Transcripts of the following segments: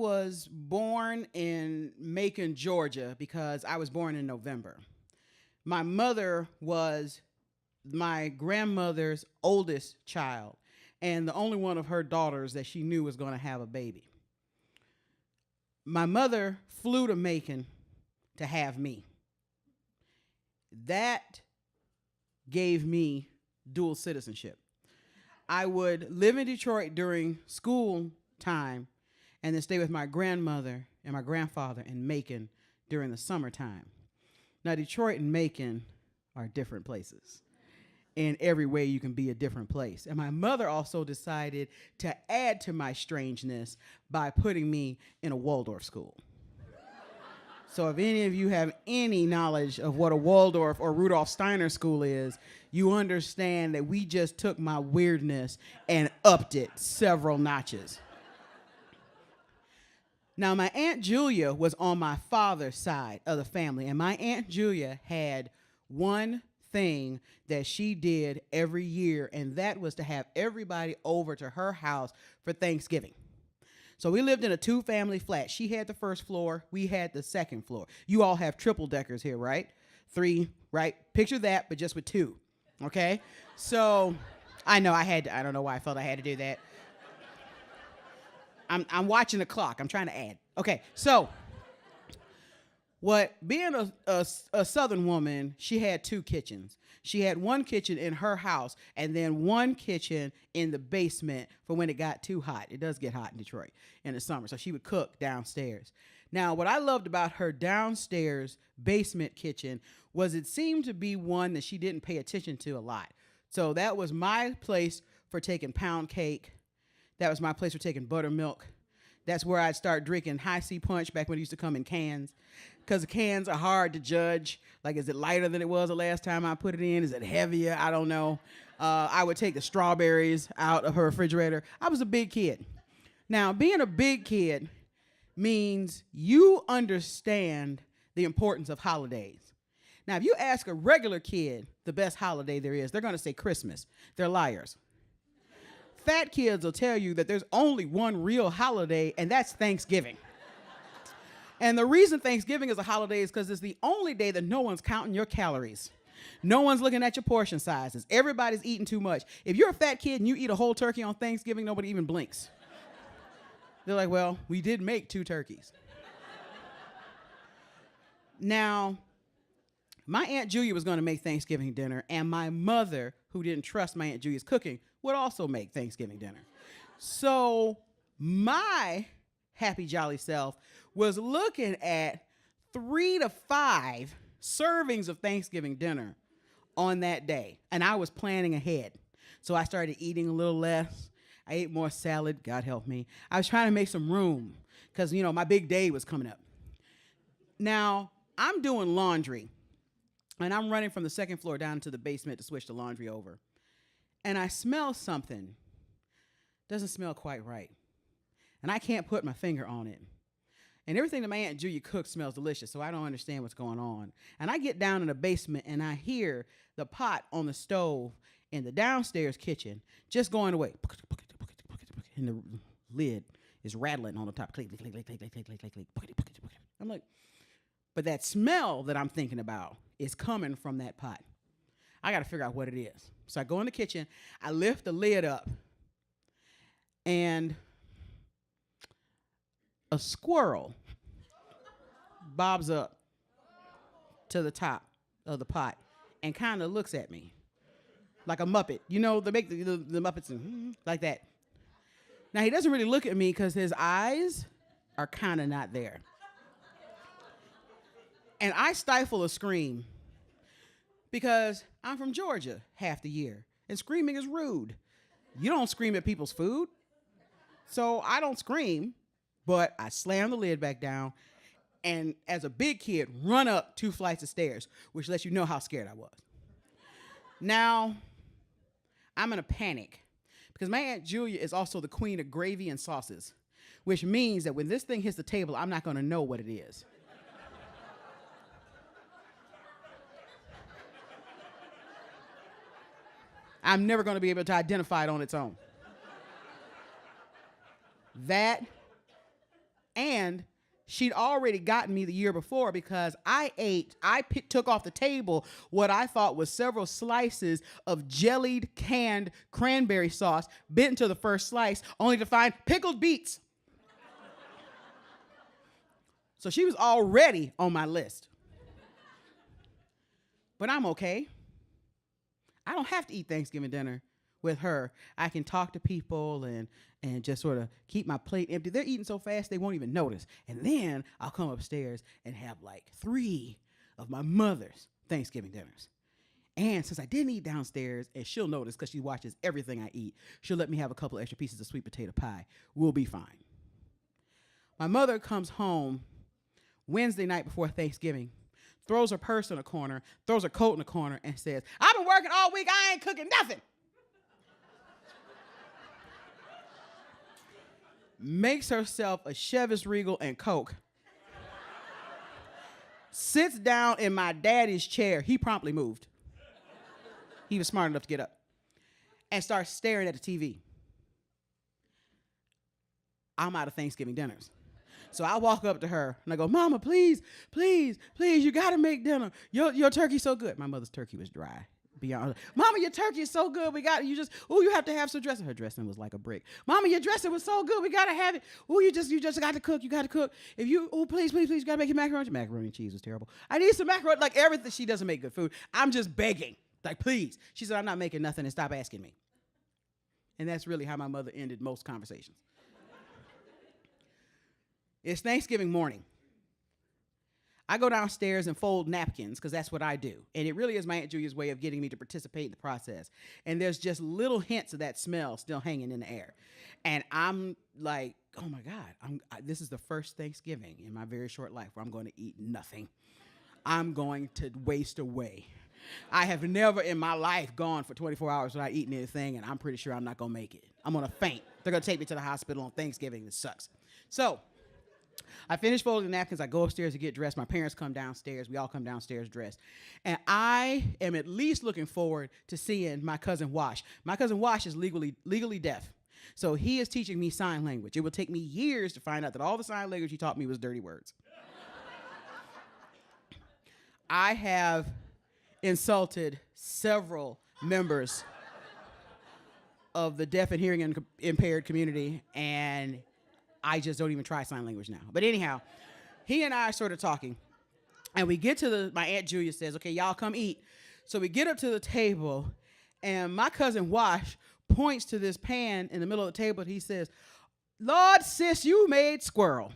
was born in Macon, Georgia, because I was born in November. My mother was my grandmother's oldest child and the only one of her daughters that she knew was going to have a baby. My mother flew to Macon to have me. That gave me dual citizenship. I would live in Detroit during school time and then stay with my grandmother and my grandfather in Macon during the summertime. Now, Detroit and Macon are different places. In every way, you can be a different place. And my mother also decided to add to my strangeness by putting me in a Waldorf school. So if any of you have any knowledge of what a Waldorf or Rudolf Steiner school is, you understand that we just took my weirdness and upped it several notches. Now, my Aunt Julia was on my father's side of the family, and my Aunt Julia had one thing that she did every year, and that was to have everybody over to her house for Thanksgiving. So we lived in a two-family flat. She had the first floor. We had the second floor. You all have triple deckers here, right? 3, right? Picture that, but just with 2, okay? So I know I don't know why I felt I had to do that. I'm watching the clock. I'm trying to add. Okay, so being a Southern woman, she had 2 kitchens. She had one kitchen in her house and then one kitchen in the basement for when it got too hot. It does get hot in Detroit in the summer, so she would cook downstairs. Now, what I loved about her downstairs basement kitchen was it seemed to be one that she didn't pay attention to a lot. So that was my place for taking pound cake. That was my place for taking buttermilk. That's where I'd start drinking High C Punch back when it used to come in cans, because the cans are hard to judge. Like, is it lighter than it was the last time I put it in? Is it heavier? I don't know. I would take the strawberries out of her refrigerator. I was a big kid. Now, being a big kid means you understand the importance of holidays. Now, if you ask a regular kid the best holiday there is, they're going to say Christmas. They're liars. Fat kids will tell you that there's only one real holiday, and that's Thanksgiving. And the reason Thanksgiving is a holiday is because it's the only day that no one's counting your calories. No one's looking at your portion sizes. Everybody's eating too much. If you're a fat kid and you eat a whole turkey on Thanksgiving, nobody even blinks. They're like, well, we did make 2 turkeys. Now, my Aunt Julia was going to make Thanksgiving dinner, and my mother, who didn't trust my Aunt Julia's cooking, would also make Thanksgiving dinner. So my happy jolly self was looking at 3 to 5 servings of Thanksgiving dinner on that day, and I was planning ahead. So I started eating a little less. I ate more salad, God help me. I was trying to make some room because, my big day was coming up. Now, I'm doing laundry, and I'm running from the second floor down to the basement to switch the laundry over. And I smell something. Doesn't smell quite right. And I can't put my finger on it. And everything that my Aunt Julia cooks smells delicious, so I don't understand what's going on. And I get down in the basement, and I hear the pot on the stove in the downstairs kitchen just going away. And the lid is rattling on the top. Click, click, click, click, click, click, click, click, click. I'm like, but that smell that I'm thinking about is coming from that pot. I got to figure out what it is. So I go in the kitchen, I lift the lid up, and a squirrel bobs up to the top of the pot and kind of looks at me like a Muppet. They make the Muppets like that. Now, he doesn't really look at me because his eyes are kind of not there. And I stifle a scream because I'm from Georgia half the year, and screaming is rude. You don't scream at people's food. So I don't scream, but I slam the lid back down, and as a big kid, run up 2 flights of stairs, which lets you know how scared I was. Now, I'm in a panic because my Aunt Julia is also the queen of gravy and sauces, which means that when this thing hits the table, I'm not going to know what it is. I'm never going to be able to identify it on its own. That And she'd already gotten me the year before because took off the table what I thought was several slices of jellied canned cranberry sauce, bit into the first slice, only to find pickled beets. So she was already on my list. But I'm okay. I don't have to eat Thanksgiving dinner with her. I can talk to people and just sort of keep my plate empty. They're eating so fast they won't even notice. And then I'll come upstairs and have like 3 of my mother's Thanksgiving dinners. And since I didn't eat downstairs, and she'll notice because she watches everything I eat, she'll let me have a couple extra pieces of sweet potato pie. We'll be fine. My mother comes home Wednesday night before Thanksgiving, throws her purse in a corner, throws her coat in a corner, and says, I've been working all week, I ain't cooking nothing. Makes herself a Chivas Regal and Coke, sits down in my daddy's chair. He promptly moved. He was smart enough to get up, and starts staring at the TV. I'm out of Thanksgiving dinners. So I walk up to her and I go, Mama, please, please, please, you gotta make dinner. Your turkey's so good. My mother's turkey was dry. Beyond, Mama, your turkey is so good. You have to have some dressing. Her dressing was like a brick. Mama, your dressing was so good. We gotta have it. You just got to cook. You got to cook. Please, you gotta make your macaroni. Macaroni and cheese was terrible. I need some macaroni. Like everything. She doesn't make good food. I'm just begging. Like, please. She said, I'm not making nothing, and stop asking me. And that's really how my mother ended most conversations. It's Thanksgiving morning. I go downstairs and fold napkins because that's what I do. And it really is my Aunt Julia's way of getting me to participate in the process. And there's just little hints of that smell still hanging in the air. And I'm like, oh my God, this is the first Thanksgiving in my very short life where I'm going to eat nothing. I'm going to waste away. I have never in my life gone for 24 hours without eating anything, and I'm pretty sure I'm not going to make it. I'm going to faint. They're going to take me to the hospital on Thanksgiving. This sucks. So I finish folding the napkins. I go upstairs to get dressed. My parents come downstairs. We all come downstairs dressed. And I am at least looking forward to seeing my cousin Wash. My cousin Wash is legally deaf. So he is teaching me sign language. It will take me years to find out that all the sign language he taught me was dirty words. I have insulted several members of the deaf and hearing impaired community, and I just don't even try sign language now. But anyhow, he and I are sort of talking, and we get to my Aunt Julia says, okay, y'all come eat. So we get up to the table, and my cousin Wash points to this pan in the middle of the table. He says, Lord, sis, you made squirrel.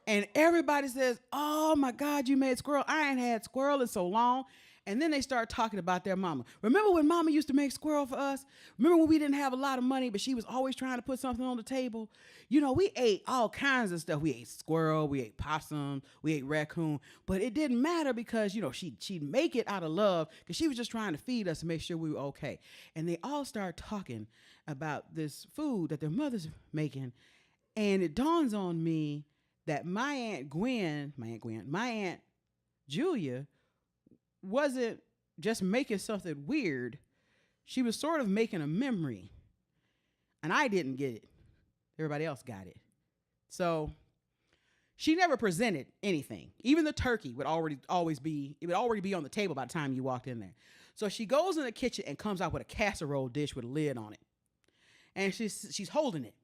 And everybody says, oh my God, you made squirrel. I ain't had squirrel in so long. And then they start talking about their mama. Remember when mama used to make squirrel for us? Remember when we didn't have a lot of money, but she was always trying to put something on the table? You know, we ate all kinds of stuff. We ate squirrel, we ate possum, we ate raccoon, but it didn't matter because, you know, she'd make it out of love because she was just trying to feed us and make sure we were okay. And they all start talking about this food that their mother's making. And it dawns on me that my Aunt Julia wasn't just making something weird. She was sort of making a memory. And I didn't get it. Everybody else got it. So she never presented anything. Even the turkey would already be on the table by the time you walked in there. So she goes in the kitchen and comes out with a casserole dish with a lid on it. And she's holding it.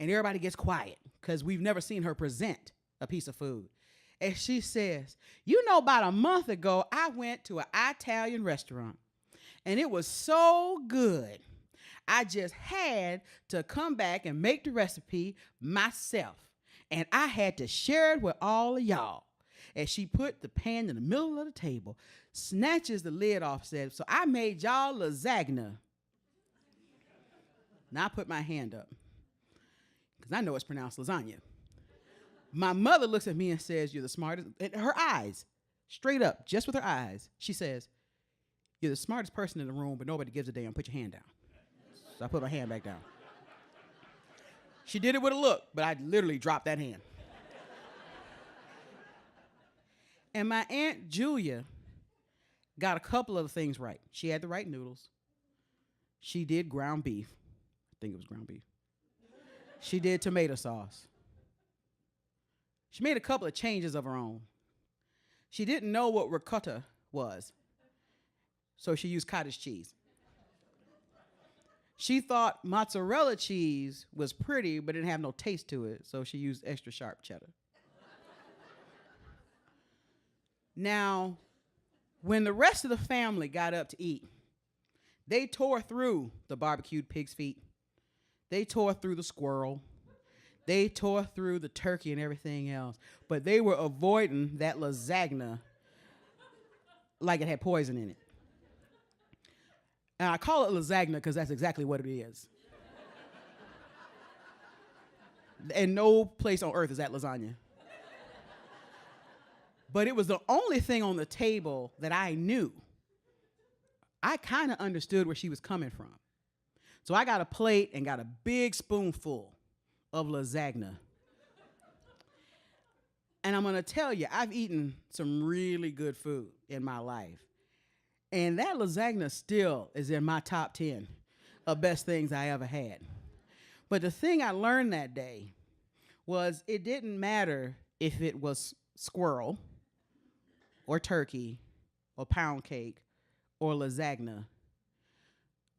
And everybody gets quiet because we've never seen her present a piece of food. And she says, you know, about a month ago, I went to an Italian restaurant, and it was so good. I just had to come back and make the recipe myself, and I had to share it with all of y'all. And she put the pan in the middle of the table, snatches the lid off, says, so I made y'all lasagna. Now I put my hand up, because I know it's pronounced lasagna. My mother looks at me and says, you're the smartest. And her eyes, straight up, just with her eyes, she says, you're the smartest person in the room, but nobody gives a damn. Put your hand down. So I put my hand back down. She did it with a look, but I literally dropped that hand. And my Aunt Julia got a couple of things right. She had the right noodles. She did ground beef. I think it was ground beef. She did tomato sauce. She made a couple of changes of her own. She didn't know what ricotta was, so she used cottage cheese. She thought mozzarella cheese was pretty, but didn't have no taste to it, so she used extra sharp cheddar. Now, when the rest of the family got up to eat, they tore through the barbecued pig's feet. They tore through the squirrel. They tore through the turkey and everything else. But they were avoiding that lasagna like it had poison in it. And I call it lasagna because that's exactly what it is. And no place on earth is that lasagna. But it was the only thing on the table that I knew. I kind of understood where she was coming from. So I got a plate and got a big spoonful of lasagna. And I'm going to tell you, I've eaten some really good food in my life. And that lasagna still is in my top 10 of best things I ever had. But the thing I learned that day was it didn't matter if it was squirrel or turkey or pound cake or lasagna.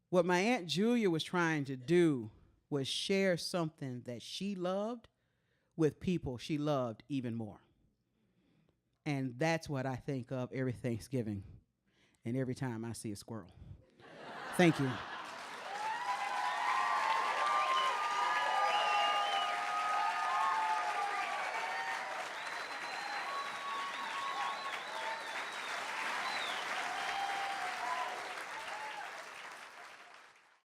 What my Aunt Julia was trying to do was share something that she loved with people she loved even more. And that's what I think of every Thanksgiving and every time I see a squirrel. Thank you.